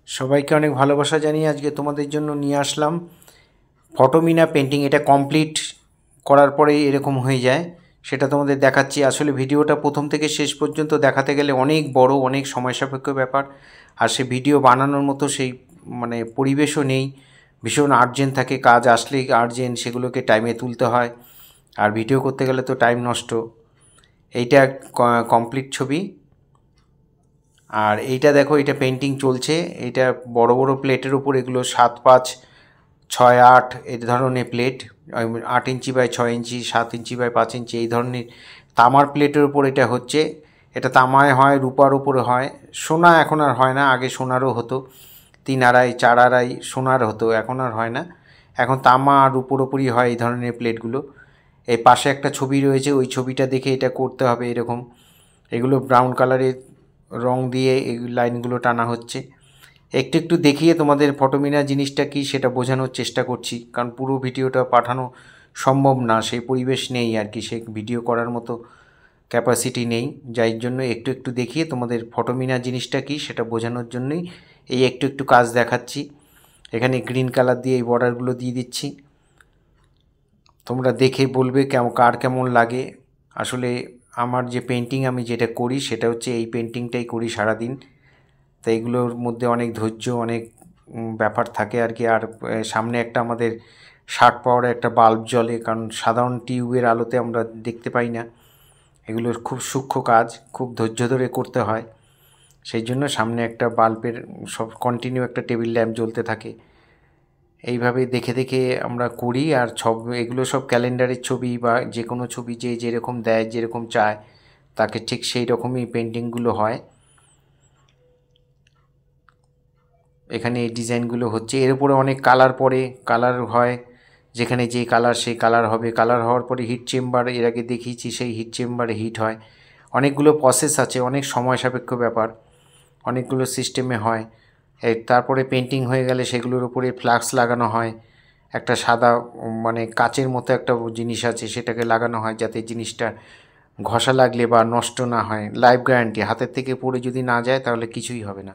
সবাইকে অনেক ভালোবাসা জানিয়ে আজকে তোমাদের জন্য নিয়ে আসলাম ফটোমিনা পেন্টিং। এটা কমপ্লিট করার পরেই এরকম হয়ে যায়, সেটা তোমাদের দেখাচ্ছি। আসলে ভিডিওটা প্রথম থেকে শেষ পর্যন্ত দেখাতে গেলে অনেক বড়, অনেক সময় সাপেক্ষ ব্যাপার। আর সে ভিডিও বানানোর মতো সেই পরিবেশও নেই। ভীষণ আর্জেন্ট থাকে, কাজ আসলেই আর্জেন্ট, সেগুলোকে টাইমে তুলতে হয়। আর ভিডিও করতে গেলে তো টাইম নষ্ট। এইটা কমপ্লিট ছবি। আর এইটা দেখো, এটা পেন্টিং চলছে। এটা বড় বড় প্লেটের উপর, এগুলো 7x6 6 8 এই ধরনের plate. 8 inch by 6 inch, 7 inch by 5 inch, এই ধরনের তামার প্লেটের উপর এটা হচ্ছে। এটা তামায় হয়, রূপার উপরে হয়। সোনা এখন আর হয় না, আগে সোনারও হতো। 3 আড়াই 4 আড়াই সোনার হতো, এখন আর হয় না। এখন তামা আর রূপোর উপরই হয় এই ধরনের প্লেটগুলো। এই পাশে একটা ছবি রয়েছে, ওই ছবিটা দেখে এটা করতে হবে এরকম। এগুলো ব্রাউন কালারের রং দিয়ে এই লাইনগুলো টানা হচ্ছে। একটু একটু দেখিয়ে তোমাদের ফটোমিনা জিনিসটা কি সেটা বোঝানোর চেষ্টা করছি, কারণ পুরো ভিডিওটা পাঠানো সম্ভব না, সেই পরিবেশ নেই আর কি, সেই ভিডিও করার মতো ক্যাপাসিটি নেই। যাই জন্য একটু একটু দেখিয়ে তোমাদের ফটোমিনা জিনিসটা কি সেটা বোঝানোর জন্যই এই একটু একটু কাজ দেখাচ্ছি। এখানে গ্রিন কালার দিয়ে এই বর্ডারগুলো দিয়ে দিচ্ছি। তোমরা দেখে বলবে কার কেমন লাগে। আসলে আমার যে পেন্টিং আমি যেটা করি সেটা হচ্ছে এই পেন্টিংটাই করি সারাদিন। তো এইগুলোর মধ্যে অনেক ধৈর্য, অনেক ব্যাপার থাকে আর কি। আর সামনে একটা আমাদের 60 পাওয়ারের একটা বাল্ব জ্বলে, কারণ সাধারণ টিউবের আলোতে আমরা দেখতে পাই না। এগুলোর খুব সূক্ষ্ম কাজ, খুব ধৈর্য ধরে করতে হয়। সেই জন্য সামনে একটা বাল্বের সব কন্টিনিউ একটা টেবিল ল্যাম্প জ্বলতে থাকে। এইভাবে দেখে দেখে আমরা করি। আর এগুলো সব ক্যালেন্ডারের ছবি বা যে কোনো ছবি যে যেরকম দেয়, যেরকম চায় তাকে ঠিক সেই রকমই পেন্টিংগুলো হয়। এখানে এই ডিজাইনগুলো হচ্ছে, এর উপরে অনেক কালার পড়ে, কালার হয়। যেখানে যে কালার সেই কালার হবে। কালার হওয়ার পরে হিট চেম্বার, এর আগে দেখিয়েছি, সেই হিট চেম্বারে হিট হয়। অনেকগুলো প্রসেস আছে, অনেক সময় সাপেক্ষ ব্যাপার, অনেকগুলো সিস্টেমে হয়। তারপরে পেন্টিং হয়ে গেলে সেগুলোর উপরে ফ্লাক্স লাগানো হয়। একটা সাদা কাচের মতো একটা জিনিস আছে, সেটাকে লাগানো হয় যাতে জিনিসটা ঘষা লাগলে বা নষ্ট না হয়। লাইফ গ্যারান্টি, হাতের থেকে পড়ে যদি না যায় তাহলে কিছুই হবে না।